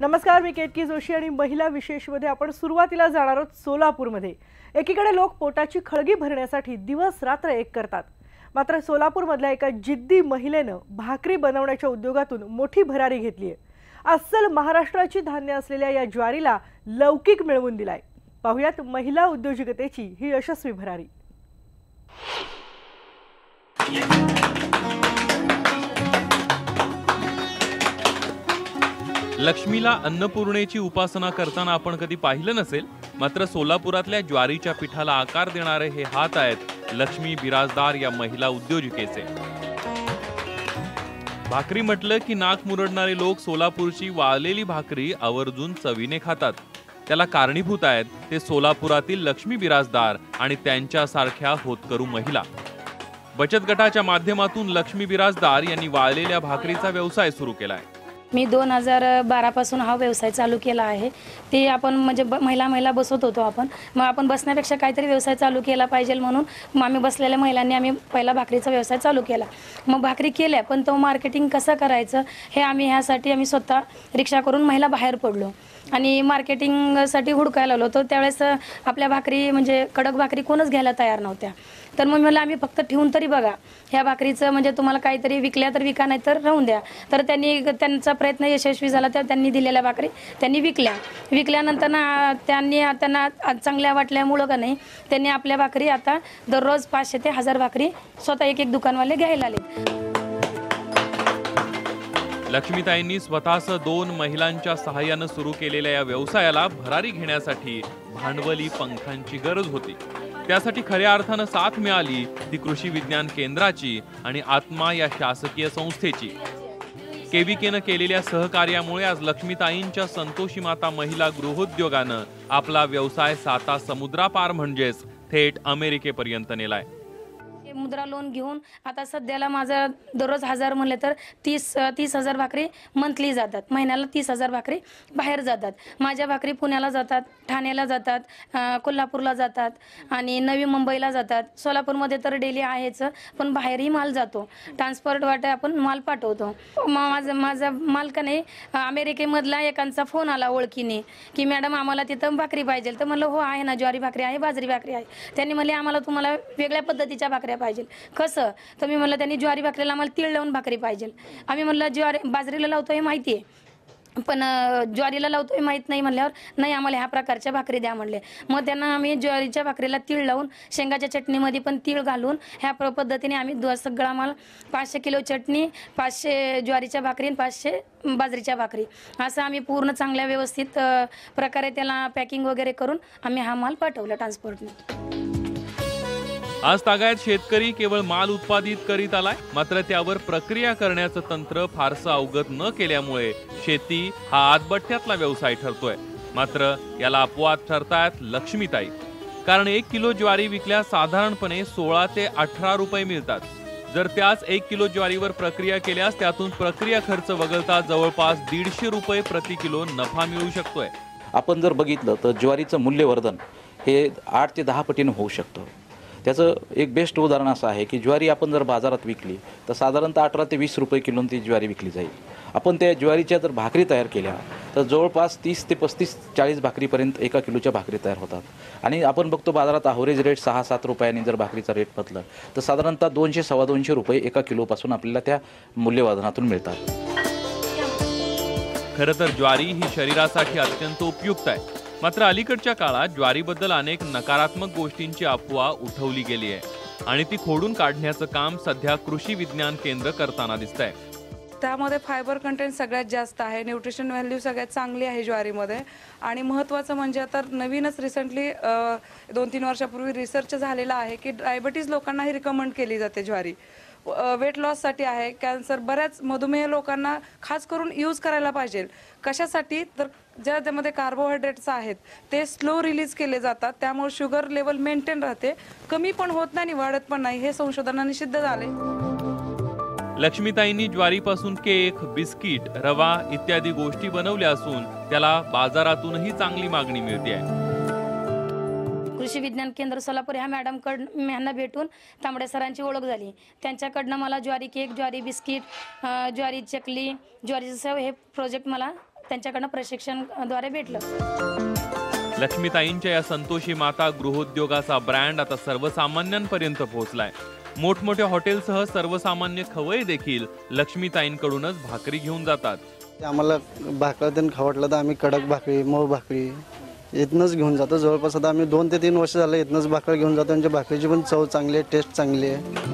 नमस्कार, मी केतकी जोशी आणि महिला विशेषमध्ये आपण सुरुवातीला जाणार आहोत सोलापूरमध्ये। एकीकडे लोक पोटाची खळगी भरण्यासाठी दिवस रात्र एक करतात, मात्र सोलापूरमधल्या एका जिद्दी महिलेने भाकरी बनवण्याच्या उद्योगातून मोठी भरारी घेतली आहे। अस्सल महाराष्ट्राची धान्य असलेल्या या ज्वारीला लौकिक मिळवून दिलाय। पाहुयात महिला उद्योजकतेची ही यशस्वी भरारी। लक्ष्मीला अन्नपूर्णेची उपासना करताना आपण कधी पाहिलं नसेल, मात्र सोलापुरातल्या ज्वारीच्या पिठाला आकार देणारे हे हात आहेत लक्ष्मी बिराजदार या महिला उद्योजकेचे। भाकरी म्हटलं की नाक मुरडणारे लोक सोलापूरची वाळलेली भाकरी आवर्जून चवीने खातात। त्याला कारणीभूत आहेत ते सोलापुरातील लक्ष्मी बिराजदार आणि त्यांच्यासारख्या होतकरू महिला। बचत गटाच्या माध्यमातून लक्ष्मी बिराजदार यांनी वाळलेल्या भाकरीचा व्यवसाय सुरू केलाय। मी 2012 पासून हा व्यवसाय चालू केला आहे। ते आपण म्हणजे महिला बसवत होतो आपण, मग आपण बसण्यापेक्षा काहीतरी व्यवसाय चालू केला पाहिजे म्हणून मग आम्ही बसलेल्या महिलांनी आम्ही पहिला भाकरीचा व्यवसाय चालू केला। मग भाकरी केल्या, पण तो मार्केटिंग कसं करायचं हे ह्यासाठी आम्ही स्वतः रिक्षा करून महिला बाहेर पडलो आणि मार्केटिंगसाठी हुडकायला आलो। तर त्यावेळेस आपल्या भाकरी म्हणजे कडक भाकरी कोणच घ्यायला तयार नव्हत्या। तर मग मला आम्ही फक्त ठेवून तरी बघा, ह्या भाकरीचं म्हणजे तुम्हाला काहीतरी विकल्या तर विका, नाही तर राहून द्या। तर त्यांचा प्रयत्न यशस्वी झाला। तर त्यांनी दिलेल्या भाकरी त्यांनी विकल्यानंतर ना त्यांना चांगल्या वाटल्यामुळं का नाही, त्यांनी आपल्या भाकरी आता दररोज 500 ते 1000 भाकरी स्वतः एक दुकानवाले घ्यायला आले। लक्ष्मीताईंनी स्वतःसह 2 महिलांच्या सहाय्याने सुरू केलेल्या या व्यवसायाला भरारी घेण्यासाठी भांडवली पंखांची गरज होती। त्यासाठी खऱ्या अर्थाने साथ मिळाली ती कृषी विज्ञान केंद्राची आणि आत्मा या शासकीय संस्थेची। केविकेनं केलेल्या सहकार्यामुळे आज लक्ष्मीताईंच्या संतोषी माता महिला गृहोद्योगानं आपला व्यवसाय 7 समुद्रापार म्हणजेच थेट अमेरिकेपर्यंत नेलाय। मुद्रा लोन घेऊन आता सध्याला माझा दररोज 1000 म्हणले तर 30,000 भाकरी मंथली जातात। महिन्याला 30,000 भाकरी बाहेर जातात। माझ्या भाकरी पुण्याला जातात, ठाण्याला जातात, कोल्हापूरला जातात आणि नवी मुंबईला जातात। सोलापूरमध्ये तर डेली आहेच, पण बाहेरही माल जातो। ट्रान्सपोर्ट वाटे आपण माल पाठवतो। माझा माल का नाही, अमेरिकेमधला एकांचा फोन आला ओळखीने की मॅडम आम्हाला तिथं भाकरी पाहिजे। तर म्हणलं हो आहे ना, ज्वारी भाकरी आहे, बाजरी भाकरी आहे। त्यांनी म्हणले आम्हाला तुम्हाला वेगळ्या पद्धतीच्या भाकऱ्या पाहिजे। कसं? तर मी म्हणलं त्यांनी ज्वारी भाकरीला आम्हाला तीळ लावून भाकरी पाहिजे। आम्ही म्हणलं बाजरीला लावतो हे माहिती आहे, पण ज्वारीला लावतो हे माहीत नाही म्हणल्यावर नाही आम्हाला ह्या प्रकारच्या भाकरी द्या म्हणले। मग त्यांना आम्ही ज्वारीच्या भाकरीला तीळ लावून शेंगाच्या चटणीमध्ये पण तीळ घालून ह्या पद्धतीने आम्ही सगळा माल 500 किलो चटणी, 500 ज्वारीच्या भाकरी आणि 500 बाजरीच्या भाकरी असं आम्ही पूर्ण चांगल्या व्यवस्थित प्रकारे त्याला पॅकिंग वगैरे करून आम्ही हा माल पाठवला ट्रान्सपोर्टने। आज तागायत शेतकरी केवळ माल उत्पादित करीत आलाय, मात्र त्यावर प्रक्रिया करण्याचं तंत्र फारसं अवगत न केल्यामुळे शेती हा आतबट्ट्यातला व्यवसाय ठरतोय। मात्र याला अपवाद ठरतायत लक्ष्मीताई, कारण 1 किलो ज्वारी विकल्यास साधारणपणे 16 ते 18 रुपये मिळतात। जर त्याच 1 किलो ज्वारीवर प्रक्रिया केल्यास त्यातून प्रक्रिया खर्च वगळता जवळपास 150 रुपये प्रति किलो नफा मिळू शकतोय। आपण जर बघितलं तर ज्वारीचं मूल्यवर्धन हे 8 ते 10 पटीने होऊ शकतं। त्याचं एक बेस्ट उदाहरण असं आहे की ज्वारी आपण जर बाजारात विकली तर साधारणतः 18 ते 20 रुपये किलोने ती ज्वारी विकली जाईल। आपण त्या ज्वारीच्या जर भाकरी तयार केल्या तर जवळपास 30 ते 35-40 भाकरीपर्यंत 1 किलोच्या भाकरी तयार होतात। आणि आपण बघतो बाजारात ॲव्हरेज रेट 6-7 रुपयांनी जर भाकरीचा रेट बदलला तर साधारणतः 200-250 रुपये 1 किलोपासून आपल्याला त्या मूल्यवर्धनातून मिळतात। खरं तर ज्वारी ही शरीरासाठी अत्यंत उपयुक्त आहे, मात्र अलीकडच्या काळात ज्वारीबद्दल अनेक नकारात्मक गोष्टींची अफवा उठवली गेली आहे आणि ती खोडून काढण्याचं काम सध्या कृषी विज्ञान केंद्र करताना दिसतंय। त्यामध्ये फायबर कंटेंट सगळ्यात जास्त आहे, न्यूट्रिशन व्हॅल्यू सगळ्यात चांगली आहे ज्वारीमध्ये। आणि महत्त्वाचं म्हणजे आता नवीनच रिसेंटली 2-3 वर्षापूर्वी रिसर्च झालेला आहे की डायबिटीज लोकांनाही रिकमेंड केली जाते ज्वारी, वेट लॉससाठी आहे, कॅन्सर, बऱ्याच मधुमेह लोकांना खास करून यूज करायला पाहिजे। कशासाठी? तर ज्या त्यामध्ये कार्बोहायड्रेट्स आहेत ते स्लो रिलीज केले जातात, त्यामुळे शुगर लेवल मेंटेन राहते, कमी पण होत नाही, वाढत पण नाही, हे संशोधनाने सिद्ध झाले। लक्ष्मीताईंनी ज्वारीपासून केक, बिस्किट, रवा इत्यादी गोष्टी बनवल्या असून त्याला बाजारातूनही चांगली मागणी मिळते आहे। कृषी विज्ञान केंद्र सोलापूर ह्या मॅडमकडनं भेटून तांबडे सरांची ओळख झाली। त्यांच्याकडनं मला ज्वारी केक, ज्वारी बिस्किट, ज्वारी चकली, ज्वारीचं सेव हे प्रोजेक्ट मला त्यांच्याकडनं प्रशिक्षणद्वारे भेटलं. लक्ष्मीताईंच्या या संतोषी माता गृहोद्योगाचा ब्रँड आता सर्वसामान्यांपर्यंत पोहोचलाय. मोठमोठ्या हॉटेलसह सर्वसामान्य खवय्ये देखील लक्ष्मीताईंकडूनच भाकरी घेऊन जातात. आम्हाला भाकरी खावं वाटलं तर आम्ही कडक भाकरी, मऊ भाकरी इथनंच घेऊन जातो. जवळपास आता आम्ही 2 ते 3 वर्ष झालं इथनंच भाकरी घेऊन जातो. त्यांच्या भाकरीची पण चव चांगली आहे, टेस्ट चांगली आहे.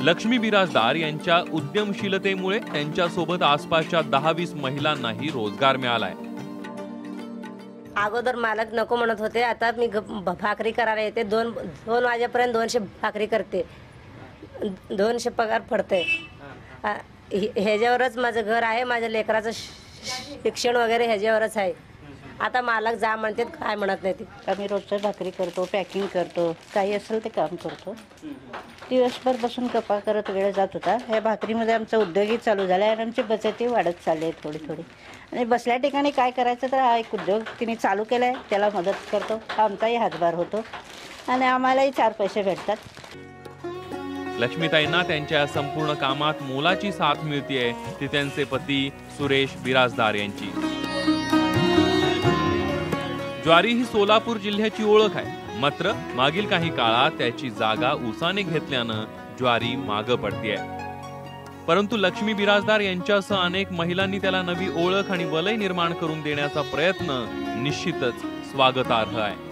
लक्ष्मी बिराजदार यांच्या उद्यमशीलतेमुळे त्यांच्यासोबत आसपासच्या 10-20 महिलांनाही रोजगार मिळालाय. अगोदर मालक नको म्हणत होते, आता मी भाकरी करायला येते. 2 वाजेपर्यंत 200 भाकरी करते, 200 पगार पडते. ह्याच्यावरच माझं घर आहे, माझ्या लेकराचं शिक्षण वगैरे ह्याच्यावरच आहे. आता मालक जा म्हणते, काय म्हणत नाही ते. आम्ही रोजचं भाकरी करतो, पॅकिंग करतो, काही असेल ते काम करतो. दिवसभर बसून गप्पा करत वेळ जात होता. ह्या भाकरीमध्ये आमचा उद्योगही चालू झाला आणि आमची बचतही वाढत चालली आहे थोडी थोडी. आणि बसल्या ठिकाणी काय करायचं तर हा एक उद्योग तिने चालू केला आहे, त्याला मदत करतो. आमचाही हातभार होतो आणि आम्हालाही 4 पैसे भेटतात. लक्ष्मीताईंना त्यांच्या या संपूर्ण कामात मोलाची साथ मिळतेय ती त्यांचे पती सुरेश बिराजदार यांची. ज्वारी ही सोलापूर जिल्ह्याची ओळख आहे, मात्र मागील काही काळात त्याची जागा ऊसाने घेतल्यानं ज्वारी मागं पडतीये. परंतु लक्ष्मी बिराजदार यांच्यासह अनेक महिलांनी त्याला नवी ओळख आणि वलय निर्माण करून देण्याचा प्रयत्न निश्चितच स्वागतार्ह आहे.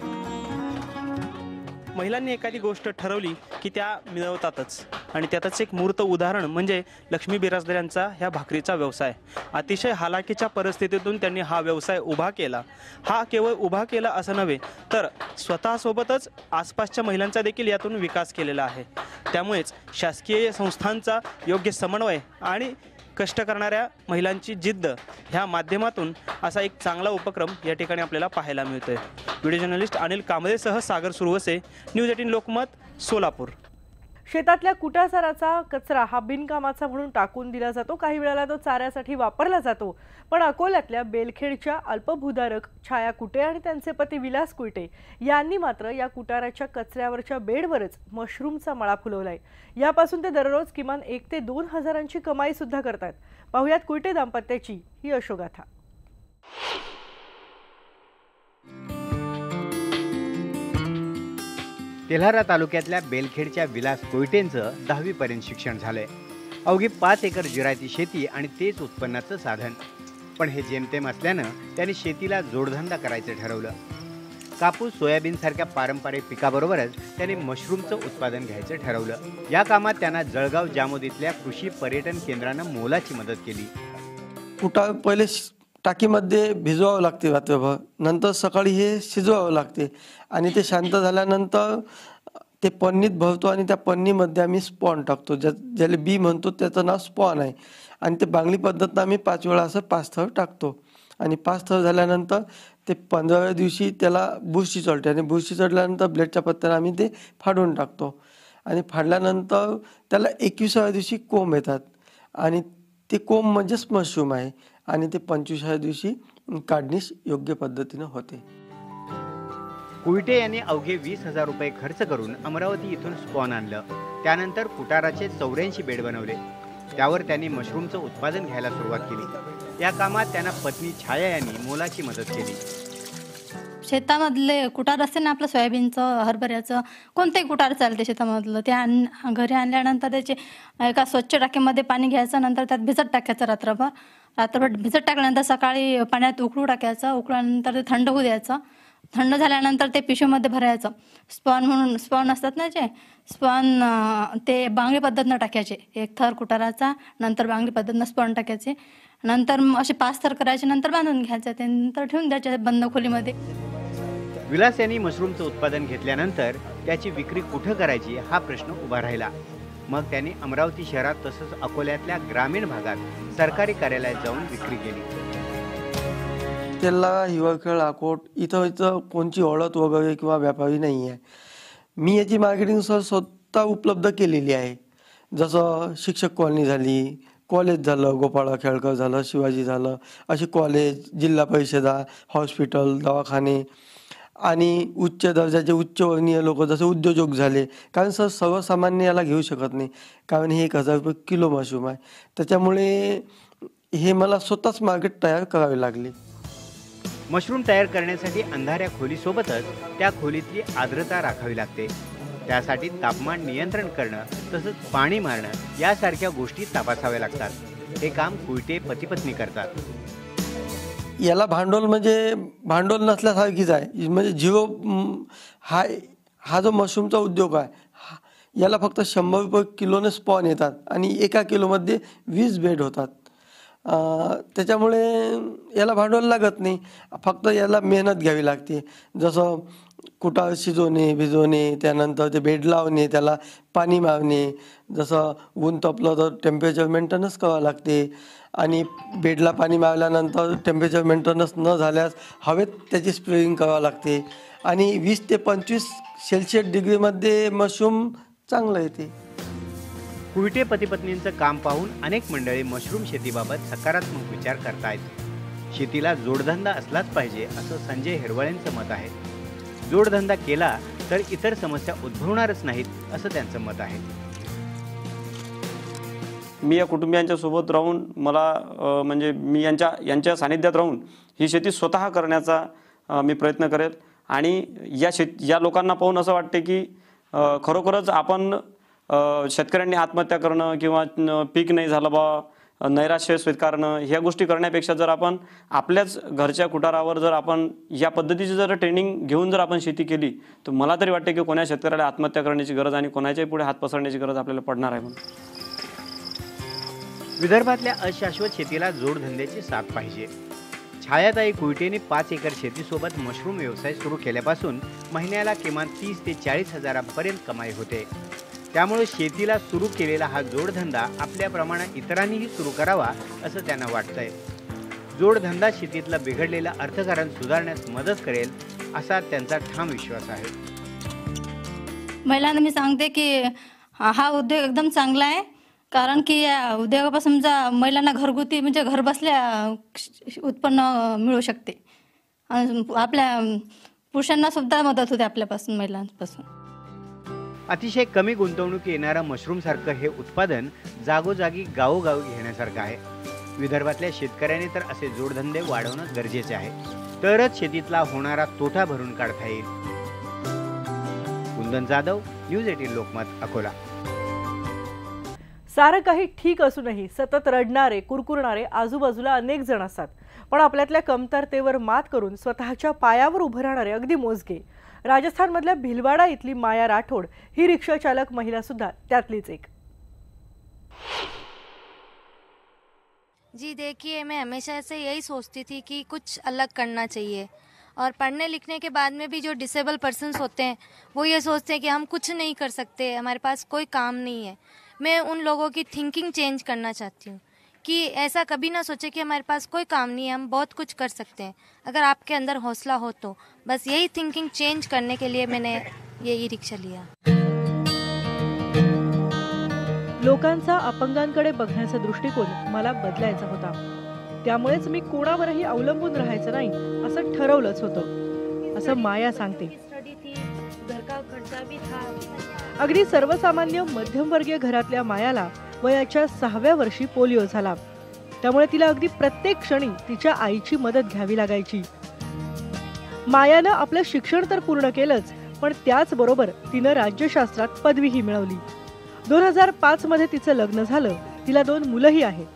महिलांनी एखादी गोष्ट ठरवली की त्या मिळवतातच आणि त्यातच एक मूर्त उदाहरण म्हणजे लक्ष्मी बिराजदार यांचा ह्या भाकरीचा व्यवसाय. अतिशय हालाकीच्या परिस्थितीतून त्यांनी हा व्यवसाय उभा केला. हा केवळ उभा केला असं नव्हे तर स्वतःसोबतच आसपासच्या महिलांचा देखील यातून विकास केलेला आहे. त्यामुळेच शासकीय संस्थांचा योग्य समन्वय आणि कष्ट करणाऱ्या महिलांची जिद्द ह्या माध्यमातून असा एक चांगला उपक्रम या ठिकाणी आपल्याला पाहायला मिळतोय. व्हिडिओ जर्नलिस्ट अनिल कांबळेसह सागर सुरवसे, न्यूज 18 लोकमत, सोलापूर. शेतातल्या कुटाचाराचा कचरा हा बिनकामाचा म्हणून टाकून दिला जातो. काही वेळेला तो चाऱ्यासाठी वापरला जातो. पण अकोल्यातल्या बेलखेडच्या अल्पभूधारक छाया कुटे आणि त्यांचे पती विलास कुटे यांनी मात्र या कुटाराच्या कचऱ्यावरच्या बेडवरच मशरूमचा मळा फुलवलाय. यापासून ते दररोज किमान 1 ते 2 हजारांची कमाई सुद्धा करतात. पाहुयात कुटे दाम्पत्याची ही यशोगाथा. तेल्हारा तालुक्यातल्या बेलखेडच्या विलास कोयटेंचं 10वी पर्यंत शिक्षण झालंय. अवघी 5 एकर जिरायती शेती आणि तेच उत्पन्नाचं साधन. पण हे जेमतेम असल्यानं त्यांनी शेतीला जोडधंदा करायचं ठरवलं. कापूस, सोयाबीन सारख्या पारंपरिक पिकाबरोबरच त्यांनी मशरूमचं उत्पादन घ्यायचं ठरवलं. या कामात त्यांना जळगाव जामोद इथल्या कृषी पर्यटन केंद्रानं मोलाची मदत केली. कुटार पहिले टाकीमध्ये भिजवावं लागते रात्रभर, नंतर सकाळी हे शिजवावं लागते आणि ते शांत झाल्यानंतर ते पन्नीत भरतो आणि त्या पन्नीमध्ये आम्ही स्पॉन टाकतो. ज्याला बी म्हणतो त्याचं नाव स्पॉन आहे. आणि ते बांगली पद्धतीनं आम्ही 5 वेळा असं 5 थर टाकतो आणि 5 थर झाल्यानंतर ते 15व्या दिवशी त्याला बुरशी चढते आणि बुरशी चढल्यानंतर ब्लेडच्या पत्त्याने आम्ही ते फाडून टाकतो आणि फाडल्यानंतर त्याला 21व्या दिवशी कोंब येतात आणि ते कोंब म्हणजेच मशरूम आहे आणि ते 25व्या दिवशी काढणीस योग्य पद्धतीने होते. कुयटे यांनी अवघे 20,000 रुपये खर्च करून अमरावती इथून स्पॉन आणलं. त्यानंतर कुटाराचे 84 बेड बनवले. त्यावर त्यांनी मशरूमचं उत्पादन घ्यायला सुरुवात केली. या कामात त्यांना पत्नी छाया यांनी मोलाची मदत केली. शेतामधले कुटार असते ना, आपलं सोयाबीनचं, हरभऱ्याचं, कोणतेही कुटार चालते शेतामधलं, ते घरी आणल्यानंतर त्याचे एका स्वच्छ टाकीमध्ये पाणी घ्यायचं, नंतर त्यात भिजत टाकायचं रात्रभर भिजत टाकल्यानंतर सकाळी पाण्यात उकळू टाकायचं. उकळल्यानंतर ते थंड होऊ द्यायचं. थंड झाल्यानंतर ते पिशवीमध्ये भरायचं. स्पॉन म्हणून स्पॉन असतात ना, जे स्पॉन ते बांगडी पद्धतीनं टाकायचे. 1 थर कुटाराचा, नंतर बांगडी पद्धतीनं स्पॉन टाकायचे, नंतर असे 5 थर करायचे, नंतर बांधून घ्यायचं, त्यानंतर ठेवून द्यायचे बंद खोलीमध्ये. विलास यांनी मशरूमचं उत्पादन घेतल्यानंतर त्याची विक्री कुठं करायची हा प्रश्न उभा राहिला. मग त्यांनी अमरावती शहरात तसंच अकोल्यातल्या ग्रामीण भागात सरकारी कार्यालयात जाऊन विक्री केली. तेल्हारा, हिवरखेड, अकोट इथं कोणची ओळख वगैरे किंवा व्यापारी नाही आहे. मी याची मार्केटिंग स्वतः उपलब्ध केलेली आहे. जसं शिक्षक कॉलनी झाली, कॉलेज झालं, गोपाळ खेळकर झालं, शिवाजी झालं, असे कॉलेज, जिल्हा परिषदा, हॉस्पिटल, दवाखाने आणि उच्च दर्जाचे उच्चवर्णीय लोक जसे उद्योजक झाले. कारण सर्वसामान्य याला घेऊ शकत नाही, कारण हे 1,000 रुपये किलो मशरूम आहे. त्याच्यामुळे हे मला स्वतःच मार्केट तयार करावे लागले. मशरूम तयार करण्यासाठी अंधाऱ्या खोलीसोबतच त्या खोलीतली आर्द्रता राखावी लागते. त्यासाठी तापमान नियंत्रण करणं तसंच पाणी मारणं यासारख्या गोष्टी तपासाव्या लागतात. हे काम कुयटे पती-पत्नी करतात. याला भांडवल म्हणजे भांडवल नसल्यासारखीच आहे. म्हणजे झिरो हा जो मशरूमचा उद्योग आहे याला फक्त 100 रुपये किलोने स्पॉन येतात आणि 1 किलोमध्ये 20 बेड होतात. त्याच्यामुळे याला भांडवल लागत नाही. फक्त याला मेहनत घ्यावी लागते. जसं कुटार शिजवणे, भिजवणे, त्यानंतर ते बेड लावणे, त्याला पाणी मारणे, जसं ऊन तपलं तर टेम्परेचर मेंटेनन्स करावं लागते आणि बेडला पाणी मारल्यानंतर टेम्परेचर मेंटेनन्स न झाल्यास हवेत त्याची स्प्रेइंग करावं लागते आणि 20 ते 25 सेल्सिअस डिग्रीमध्ये मशरूम चांगलं येते. कुयटे पती-पत्नींचं काम पाहून अनेक मंडळी मशरूम शेतीबाबत सकारात्मक विचार करतायत. शेतीला जोडधंदा असलाच पाहिजे असं संजय हिरवळेंचं मत आहे. जोडधंदा केला तर इतर समस्या उद्भवणारच नाहीत असं त्यांचं मत आहे. मी या कुटुंबियांच्या सोबत राहून मला म्हणजे मी यांच्या सानिध्यात राहून ही शेती स्वतः करण्याचा मी प्रयत्न करेल आणि या लोकांना पाहून असं वाटते की खरोखरच आपण शेतकऱ्यांनी आत्महत्या करणं किंवा पीक नाही झालं बा नैराश्य स्वीकारणं ह्या गोष्टी करण्यापेक्षा जर आपण आपल्याच घरच्या कुटारावर जर आपण या पद्धतीची जर ट्रेनिंग घेऊन जर आपण शेती केली तर मला तरी वाटते की कोणा शेतकऱ्याला आत्महत्या करण्याची गरज आणि कोणाच्याही पुढे हात पसरण्याची गरज आपल्याला पडणार आहे. म्हणून विदर्भातल्या अशाश्वत शेतीला जोडधंद्याची साथ पाहिजे. छायाताई कुयटेने 5 एकर शेतीसोबत मशरूम व्यवसाय सुरू केल्यापासून महिन्याला किमान 30 ते 40 हजारांपर्यंत कमाई होते. त्यामुळे शेतीला सुरू केलेला हा जोडधंदा आपल्याप्रमाणे इतरांनीही सुरू करावा असं त्यांना वाटतंय. जोडधंदा शेतीतला बिघडलेला अर्थकारण सुधारण्यास मदत करेल असा त्यांचा ठाम विश्वास आहे. महिलांना मी सांगते की हा उद्योग एकदम चांगला आहे, कारण की या उद्योगापासून महिलांना घरगुती म्हणजे घर बसल्या उत्पन्न मिळू शकते. आपल्या पुरुषांना सुद्धा मदत होते आपल्यापासून, महिलांपासून. अतिशय कमी गुंतवणूक येणारं मशरूमसारखं हे उत्पादन जागोजागी गावोगावी घेण्यासारखं आहे. विदर्भातल्या शेतकऱ्यांनी तर असे जोडधंदे वाढवणं गरजेचे आहे, तरच शेतीतला होणारा तोटा भरून काढता येईल. कुंदन जाधव, न्यूज 18 लोकमत, अकोला. सारं काही ठीक असूनही सतत रडणारे, कुरकुरणारे आजूबाजूला अनेक जण असतात. पण आपल्यातल्या कमतरतेवर मात करून स्वतःच्या पायावर उभं राहणारे अगदी मोजके. राजस्थानमधल्या भिलवाडा इथली माया राठोड ही रिक्षा चालक महिला सुद्धा त्यातलीच एक. जी देखिए, मैं हमेशा से यही सोचती थी कि कुछ अलग करना चाहिए, और पढ़ने लिखने के बाद में भी जो डिसेबल पर्सन्स होते हैं वो ये सोचते हैं कि हम कुछ नहीं कर सकते, हमारे पास कोई काम नहीं है. मैं उन लोगों की थिंकिंग चेंज करना चाहती हूँ कि ऐसा कभी ना सोचे कि हमारे पास कोई काम नहीं है, हम बहुत कुछ कर सकते हैं अगर आपके अंदर हौसला हो तो. बस यही थिंकिंग चेंज करने के लिए मैंने ये ई रिक्शा लिया. लोकांचा अपंगांकडे बघण्याचा दृष्टिकोन मला बदलायचा होता. त्यामुळेच मी कोणावरही अवलंबून राहायचं नाही असं ठरवलंच होतं, असं माया सांगते. अगदी सर्वसामान्य मध्यमवर्गीय घरातल्या मायाला वयाच्या 6व्या वर्षी पोलिओ झाला. त्यामुळे तिला अगदी प्रत्येक क्षणी तिच्या आईची मदत घ्यावी लागायची. मायानं आपलं शिक्षण तर पूर्ण केलंच, पण त्याचबरोबर तिनं राज्यशास्त्रात पदवीही मिळवली. 2005 मध्ये तिचं लग्न झालं. तिला 2 मुलंही आहेत.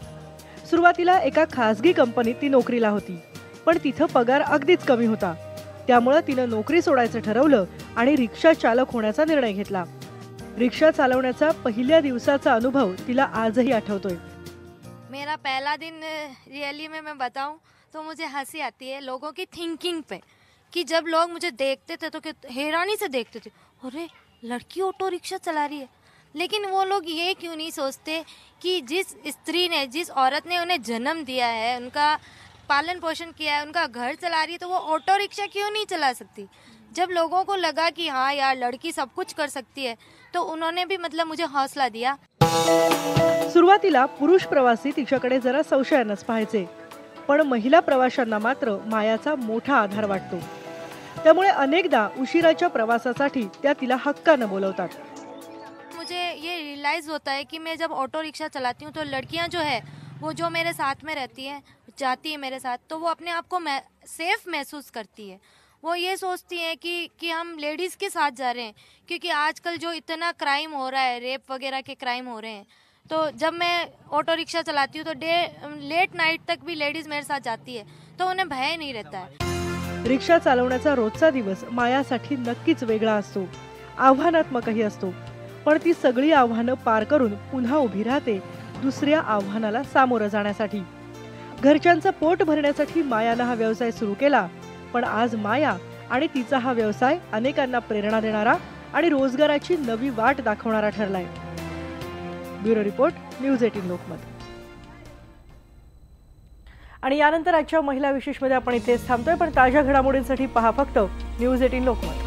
सुरुवातीला एका खासगी कंपनीत ती नोकरीला होती, पण तिथं पगार अगदीच कमी होता. त्यामुळे तिनं नोकरी सोडायचं ठरवलं आणि रिक्षा चालक होण्याचा निर्णय घेतला. रिक्षा चालवण्याचा पहिल्या दिवसाचा अनुभव तिला आजही आठवतोय. मेरा पहला दिन रियली में मैं बताऊं तो मुझे हंसी आती है लोगों की थिंकिंग पे, कि जब लोग मुझे देखते थे तो हैरानी से देखते थे, अरे लड़की ऑटो रिक्शा चला रही है. लेकिन वो लोग ये क्यों नहीं सोचते कि जिस स्त्री ने, जिस औरत ने उन्हें जन्म दिया है, उनका पालन पोषण किया है, उनका घर चला रही है, तो वो ऑटो रिक्शा क्यों नहीं चला सकती. जब लोगों को लगा कि हाँ यार लड़की सब कुछ कर सकती है, तो उन्होंने भी मतलब मुझे हौसला दिया. सुरुवातीला पुरुष प्रवासी तिच्याकडे जरा संशयानंच पाहायचे, पण महिला प्रवाशांना मात्र मायाचा मोठा आधार वाटतो. त्यामुळे अनेकदा उशिराच्या प्रवासासाठी त्या तिला हक्कानं बोलवतात. मुझे ये रियलाइज होता है कि मैं जब ऑटो रिक्शा चलाती हूँ तो लड़कियाँ जो है वो जो मेरे साथ में रहती है, जाती है मेरे साथ, तो वो अपने आप को सेफ महसूस करती है। वो ये सोचती है कि हम लेडीज़ के साथ जा रहे हैं, क्योंकि आजकल जो इतना क्राइम हो रहा है, रेप वगैरह के क्राइम हो रहे हैं, तो जब मैं ऑटो रिक्शा चलाती हूँ तो लेट नाइट तक भी लेडीज़ मेरे साथ जाती है, तो उन्हें भय नहीं रहता है। रिक्षा चालवण्याचा रोजचा दिवस मायासाठी नक्कीच वेगळा असतो, आव्हानात्मकही असतो, पण ती सगळी आव्हानं पार करून पुन्हा उभी राहते दुसऱ्या आव्हानाला सामोरं जाण्यासाठी। घरच्यांचं पोट भरण्यासाठी मायानं हा व्यवसाय सुरू केला, पण आज माया आणि तिचा हा व्यवसाय अनेकांना प्रेरणा देणारा आणि रोजगाराची नवी वाट दाखवणारा ठरलाय। Bureau report, news 18 Lokmat. आणि यानंतर आजच्या महिला विशेषमध्ये आपण इथेच थांबतोय, पण ताज्या घडामोडींसाठी पहा फक्त न्यूज 18 लोकमत।